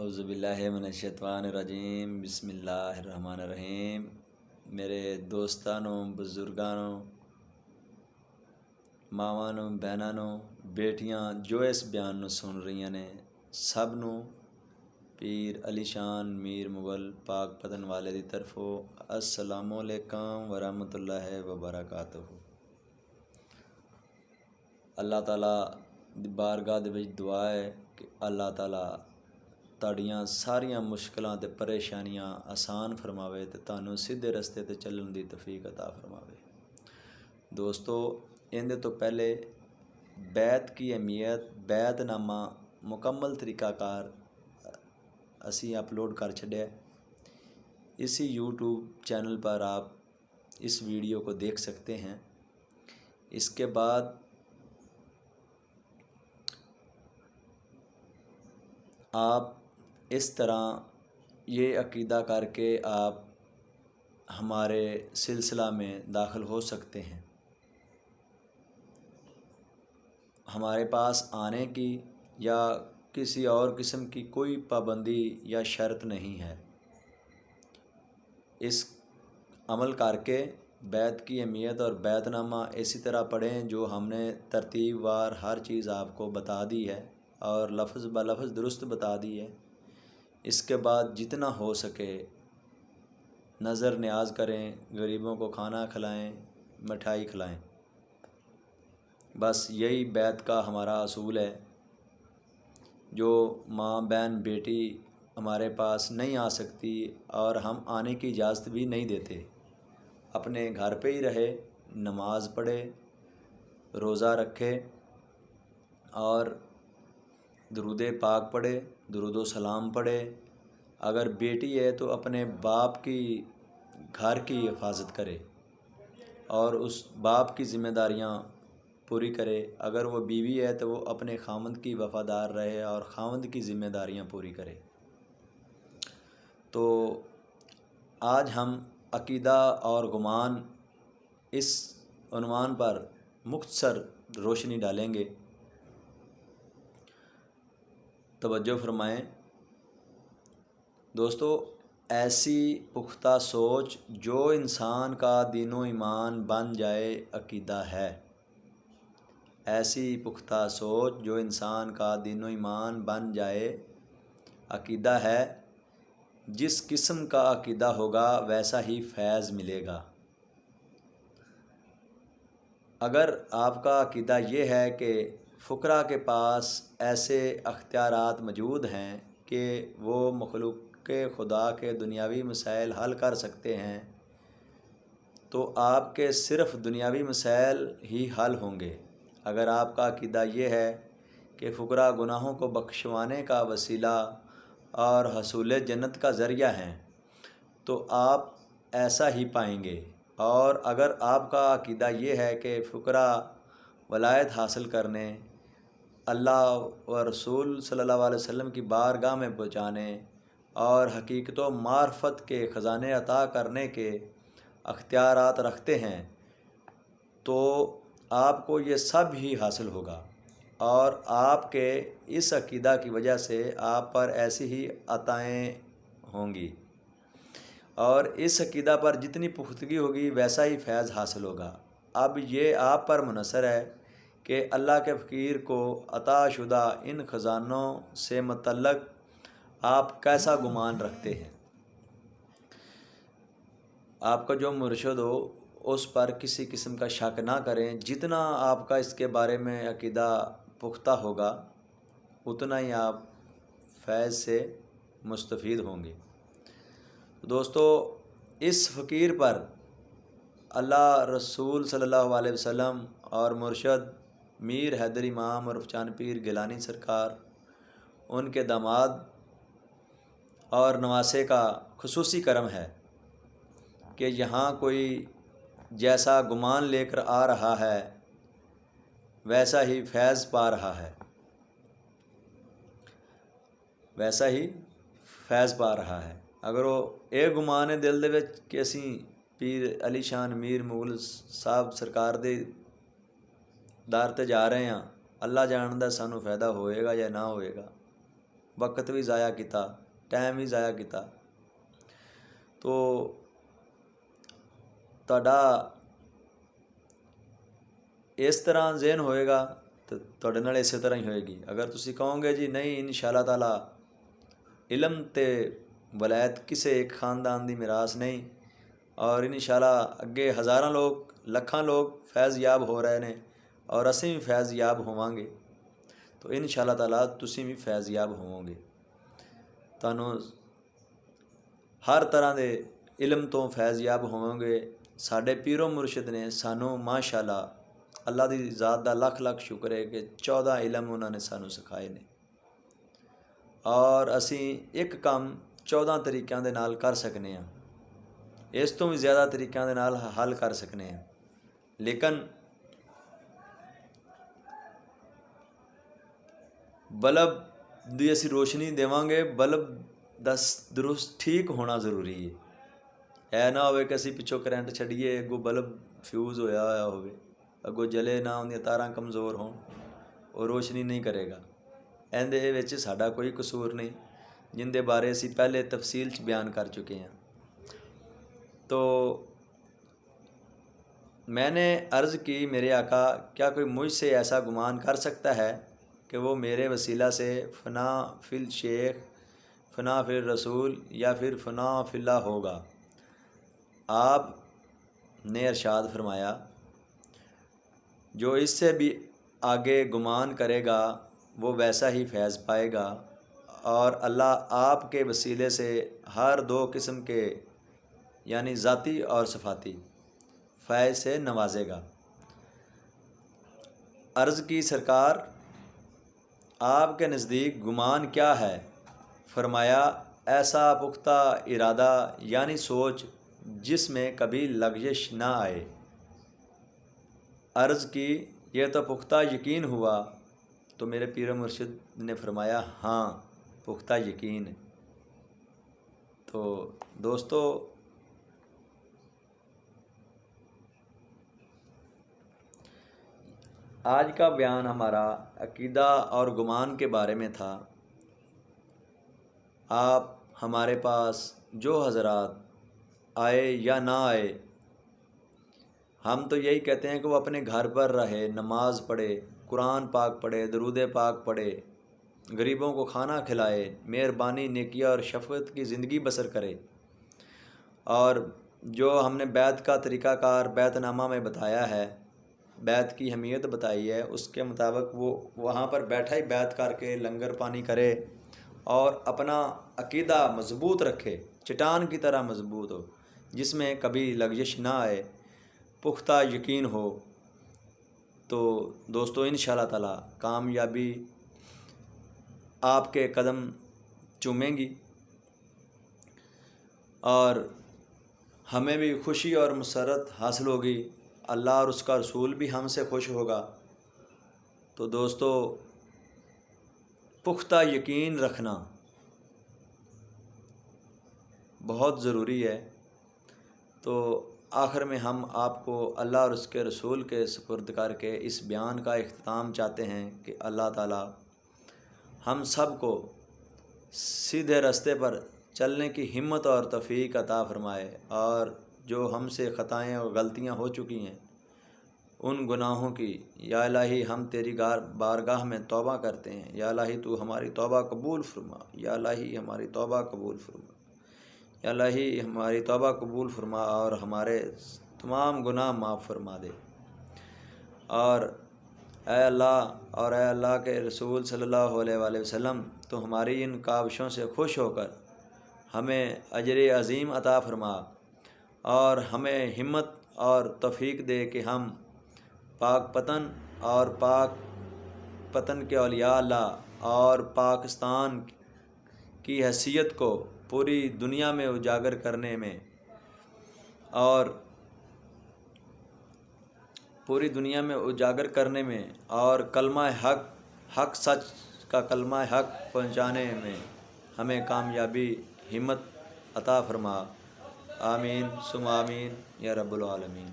اعوذ باللہ من الشیطان الرجیم بسم اللہ الرحمن الرحیم۔ میرے دوستانوں، بزرگانوں، ماوانوں، بہنانوں، بیٹیاں جو اس بیان نو سن رہی نے سب نو پیر علی شان میر مغل پاک پتن والے دی طرفوں السلام علیکم ورحمۃ اللہ وبرکاتہ۔ اللہ تعالیٰ دی بارگاہ دے وچ دعا ہے کہ اللہ تعالیٰ تہاڈیاں ساریاں مشکلاں تے پریشانیاں آسان فرماوے تے تانوں سیدھے رستے تے چلن دی توفیق عطا فرماوے۔ دوستو، اندے تو پہلے بیعت کی اہمیت، بیعت نامہ مکمل طریقہ کار اسی اپلوڈ کر چھڈیا ہے۔ اسی یوٹیوب چینل پر آپ اس ویڈیو کو دیکھ سکتے ہیں۔ اس کے بعد آپ اس طرح یہ عقیدہ کر کے آپ ہمارے سلسلہ میں داخل ہو سکتے ہیں۔ ہمارے پاس آنے کی یا کسی اور قسم کی کوئی پابندی یا شرط نہیں ہے۔ اس عمل کر کے بیعت کی اہمیت اور بیعت نامہ اسی طرح پڑھیں جو ہم نے ترتیب وار ہر چیز آپ کو بتا دی ہے اور لفظ بہ لفظ درست بتا دی ہے۔ اس کے بعد جتنا ہو سکے نظر نیاز کریں، غریبوں کو کھانا کھلائیں، مٹھائی کھلائیں۔ بس یہی بیعت کا ہمارا اصول ہے۔ جو ماں بہن بیٹی ہمارے پاس نہیں آ سکتی اور ہم آنے کی اجازت بھی نہیں دیتے، اپنے گھر پہ ہی رہے، نماز پڑھے، روزہ رکھے اور درود پاک پڑھے، درود و سلام پڑھے۔ اگر بیٹی ہے تو اپنے باپ کی گھر کی حفاظت کرے اور اس باپ کی ذمہ داریاں پوری کرے۔ اگر وہ بیوی ہے تو وہ اپنے خاوند کی وفادار رہے اور خاوند کی ذمہ داریاں پوری کرے۔ تو آج ہم عقیدہ اور گمان اس عنوان پر مختصر روشنی ڈالیں گے۔ توجہ فرمائیں دوستو، ایسی پختہ سوچ جو انسان کا دین و ایمان بن جائے عقیدہ ہے۔ ایسی پختہ سوچ جو انسان کا دین و ایمان بن جائے عقیدہ ہے۔ جس قسم کا عقیدہ ہوگا ویسا ہی فیض ملے گا۔ اگر آپ کا عقیدہ یہ ہے کہ فقراء کے پاس ایسے اختیارات موجود ہیں کہ وہ مخلوق خدا کے دنیاوی مسائل حل کر سکتے ہیں، تو آپ کے صرف دنیاوی مسائل ہی حل ہوں گے۔ اگر آپ کا عقیدہ یہ ہے کہ فقراء گناہوں کو بخشوانے کا وسیلہ اور حصول جنت کا ذریعہ ہیں، تو آپ ایسا ہی پائیں گے۔ اور اگر آپ کا عقیدہ یہ ہے کہ فقراء ولایت حاصل کرنے، اللہ و رسول صلی اللہ علیہ وسلم کی بارگاہ میں پہنچانے اور حقیقت و معرفت کے خزانے عطا کرنے کے اختیارات رکھتے ہیں، تو آپ کو یہ سب ہی حاصل ہوگا اور آپ کے اس عقیدہ کی وجہ سے آپ پر ایسی ہی عطائیں ہوں گی اور اس عقیدہ پر جتنی پختگی ہوگی ویسا ہی فیض حاصل ہوگا۔ اب یہ آپ پر منحصر ہے کہ اللہ کے فقیر کو عطا شدہ ان خزانوں سے متعلق آپ کیسا گمان رکھتے ہیں۔ آپ کا جو مرشد ہو اس پر کسی قسم کا شک نہ کریں۔ جتنا آپ کا اس کے بارے میں عقیدہ پختہ ہوگا اتنا ہی آپ فیض سے مستفید ہوں گے۔ دوستو، اس فقیر پر اللہ رسول صلی اللہ علیہ وسلم اور مرشد میر حیدر امام عرف چاند پیر گیلانی سرکار، ان کے داماد اور نواسے کا خصوصی کرم ہے کہ یہاں کوئی جیسا گمان لے کر آ رہا ہے ویسا ہی فیض پا رہا ہے، ویسا ہی فیض پا رہا ہے۔ اگر وہ یہ گمان ہے دل دے وچ کہ اسی پیر علی شان میر مغل صاحب سرکار دے دار تے جا رہے ہیں، اللہ جاندا سانوں فائدہ ہوئے گا یا نہ ہوئے گا، وقت بھی ضائع کیتا، ٹائم بھی ضائع کیتا۔ تو تہاڈا اس طرح ذہن ہوئے گا تو تہاڈے نال اسی طرح ہی ہوئے گی۔ اگر تسی کہو گے جی نہیں انشاءاللہ تعالیٰ علم تے ولایت کسے ایک خاندان دی میراث نہیں، اور انشاءاللہ اگے ہزاراں لوگ لکھاں لوگ فیض یاب ہو رہے ہیں اور اسیں بھی فیض یاب ہوواں گے، تو انشاءاللہ تعالیٰ تسی بھی فیض یاب ہوو گے۔ تانوں ہر طرح دے علم تو فیض یاب ہوو گے۔ ساڈے پیر و مرشد نے سانوں ماشاءاللہ اللہ دی ذات دا لکھ لکھ شکر ہے کہ 14 علم انہوں نے سانوں سکھائے نے، اور اسی ایک کام 14 طریقیاں دے نال کر سکنے ہیں، اس تو بھی زیادہ طریقیاں دے نال حل کر سکنے ہیں، لیکن بلب دی اسی روشنی دیواں گے، بلب دس درست ٹھیک ہونا ضروری ہے۔ اے نہ ہوئے کہ اسی پچھوں کرنٹ چھڑیے اگوں بلب فیوز ہویا ہوئے، اگوں جلے نہ اندیاں تاراں کمزور ہون، اور روشنی نہیں کرے گا۔ ایندے وچ ساڈا کوئی قصور نہیں، جن دے بارے اسی پہلے تفصیل چ بیان کر چکے ہیں۔ تو میں نے عرض کی میرے آقا کیا کوئی مجھ سے ایسا گمان کر سکتا ہے کہ وہ میرے وسیلہ سے فنا فی الشیخ، فنا فی الرسول یا پھر فنا فی اللہ ہوگا؟ آپ نے ارشاد فرمایا جو اس سے بھی آگے گمان کرے گا وہ ویسا ہی فیض پائے گا، اور اللہ آپ کے وسیلے سے ہر 2 قسم کے یعنی ذاتی اور صفاتی فیض سے نوازے گا۔ عرض کی سرکار آپ کے نزدیک گمان کیا ہے؟ فرمایا ایسا پختہ ارادہ یعنی سوچ جس میں کبھی لغزش نہ آئے۔ عرض کی یہ تو پختہ یقین ہوا؟ تو میرے پیر و مرشد نے فرمایا ہاں پختہ یقین۔ تو دوستو آج کا بیان ہمارا عقیدہ اور گمان کے بارے میں تھا۔ آپ ہمارے پاس جو حضرات آئے یا نہ آئے، ہم تو یہی کہتے ہیں کہ وہ اپنے گھر پر رہے، نماز پڑھے، قرآن پاک پڑھے، درود پاک پڑھے، غریبوں کو کھانا کھلائے، مہربانی، نیکی اور شفقت کی زندگی بسر کرے، اور جو ہم نے بیعت کا طریقہ کار بیعت نامہ میں بتایا ہے، بیعت کی اہمیت بتائی ہے، اس کے مطابق وہ وہاں پر بیٹھا ہی بیعت کر کے لنگر پانی کرے اور اپنا عقیدہ مضبوط رکھے، چٹان کی طرح مضبوط ہو، جس میں کبھی لغزش نہ آئے، پختہ یقین ہو، تو دوستو انشاءاللہ تعالی کامیابی آپ کے قدم چومیں گی، اور ہمیں بھی خوشی اور مسرت حاصل ہوگی، اللہ اور اس کا رسول بھی ہم سے خوش ہوگا۔ تو دوستو پختہ یقین رکھنا بہت ضروری ہے۔ تو آخر میں ہم آپ کو اللہ اور اس کے رسول کے سپرد کر کے اس بیان کا اختتام چاہتے ہیں کہ اللہ تعالی ہم سب کو سیدھے راستے پر چلنے کی ہمت اور توفیق عطا فرمائے، اور جو ہم سے خطائیں اور غلطیاں ہو چکی ہیں ان گناہوں کی یا الہی ہم تیری بارگاہ میں توبہ کرتے ہیں، یا الہی تو ہماری توبہ قبول فرما، یا الہی ہماری توبہ قبول فرما، یا الہی ہماری توبہ قبول فرما اور ہمارے تمام گناہ معاف فرما دے۔ اور اے اللہ کے رسول صلی اللہ علیہ وآلہ وسلم تو ہماری ان کاوشوں سے خوش ہو کر ہمیں اجر عظیم عطا فرما، اور ہمیں ہمت اور توفیق دے کہ ہم پاک پتن اور پاک پتن کے اولیاء اللہ اور پاکستان کی حیثیت کو پوری دنیا میں اجاگر کرنے میں، اور پوری دنیا میں اجاگر کرنے میں، اور کلمہ حق سچ کا کلمہ حق پہنچانے میں ہمیں کامیابی ہمت عطا فرما۔ آمین ثم آمین یا رب العالمین۔